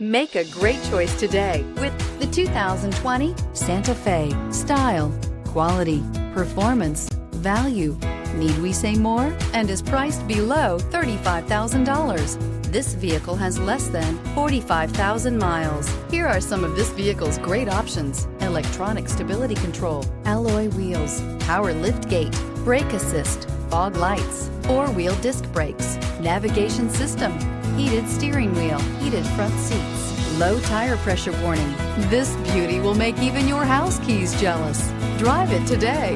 Make a great choice today with the 2020 Santa Fe. Style, quality, performance, value. Need we say more? And is priced below $35,000. This vehicle has less than 45,000 miles. Here are some of this vehicle's great options: electronic stability control, alloy wheels, power liftgate, brake assist, fog lights, four-wheel disc brakes, navigation system, heated steering wheel, heated front seats, low tire pressure warning. This beauty will make even your house keys jealous. Drive it today.